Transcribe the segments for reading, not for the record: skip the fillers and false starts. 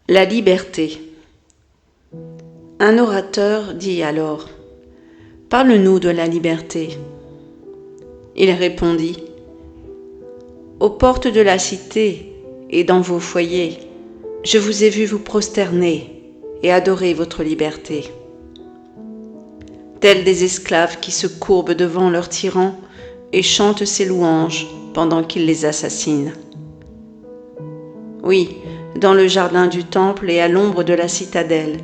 La liberté. Un orateur dit alors : « Parle-nous de la liberté. » Il répondit : « Aux portes de la cité et dans vos foyers, je vous ai vu vous prosterner et adorer votre liberté. Tels des esclaves qui se courbent devant leur tyran et chantent ses louanges pendant qu'il les assassine. Oui, dans le jardin du temple et à l'ombre de la citadelle,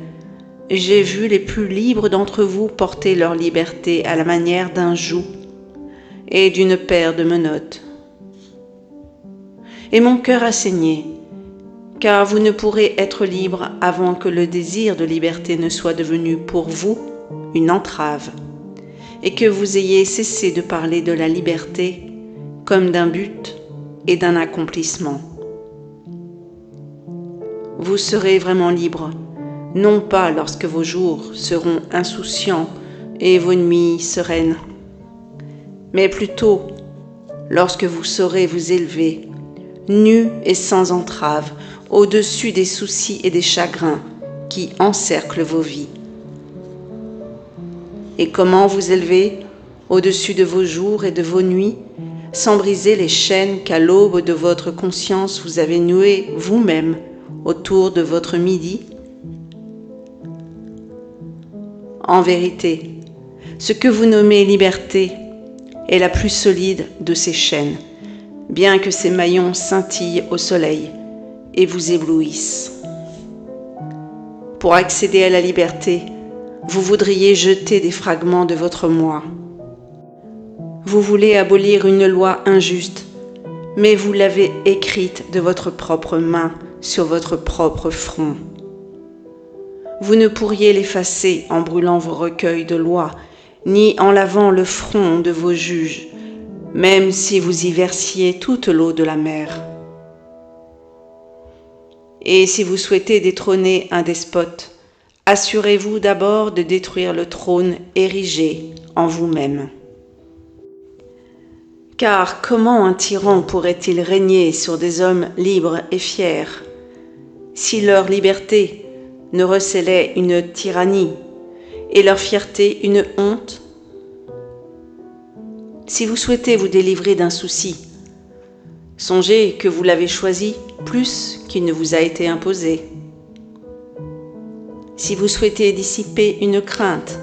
j'ai vu les plus libres d'entre vous porter leur liberté à la manière d'un joug et d'une paire de menottes. Et mon cœur a saigné, car vous ne pourrez être libre avant que le désir de liberté ne soit devenu pour vous une entrave, et que vous ayez cessé de parler de la liberté comme d'un but et d'un accomplissement. Vous serez vraiment libre, non pas lorsque vos jours seront insouciants et vos nuits sereines, mais plutôt lorsque vous saurez vous élever, nus et sans entrave, au-dessus des soucis et des chagrins qui encerclent vos vies. Et comment vous élever au-dessus de vos jours et de vos nuits, sans briser les chaînes qu'à l'aube de votre conscience vous avez nouées vous-même autour de votre midi? En vérité, ce que vous nommez liberté est la plus solide de ces chaînes, bien que ses maillons scintillent au soleil et vous éblouissent. Pour accéder à la liberté, vous voudriez jeter des fragments de votre moi. Vous voulez abolir une loi injuste, mais vous l'avez écrite de votre propre main sur votre propre front. Vous ne pourriez l'effacer en brûlant vos recueils de lois, ni en lavant le front de vos juges, même si vous y versiez toute l'eau de la mer. Et si vous souhaitez détrôner un despote, assurez-vous d'abord de détruire le trône érigé en vous-même. Car comment un tyran pourrait-il régner sur des hommes libres et fiers, si leur liberté ne recélait une tyrannie et leur fierté une honte? Si vous souhaitez vous délivrer d'un souci, songez que vous l'avez choisi plus qu'il ne vous a été imposé. Si vous souhaitez dissiper une crainte,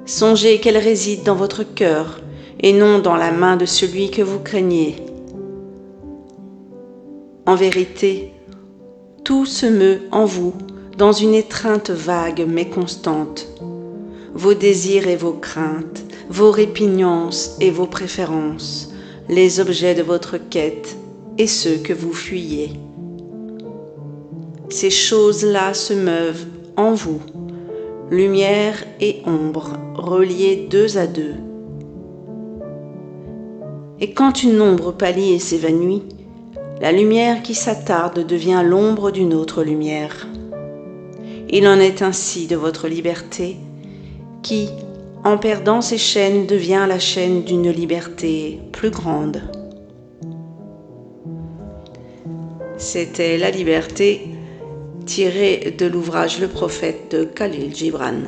songez qu'elle réside dans votre cœur et non dans la main de celui que vous craignez. En vérité, tout se meut en vous dans une étreinte vague mais constante. Vos désirs et vos craintes, vos répugnances et vos préférences, les objets de votre quête et ceux que vous fuyez. Ces choses-là se meuvent en vous, lumière et ombre, reliées deux à deux. Et quand une ombre pâlit et s'évanouit, la lumière qui s'attarde devient l'ombre d'une autre lumière. Il en est ainsi de votre liberté, qui, en perdant ses chaînes, devient la chaîne d'une liberté plus grande. C'était La liberté, tiré de l'ouvrage Le Prophète de Khalil Gibran.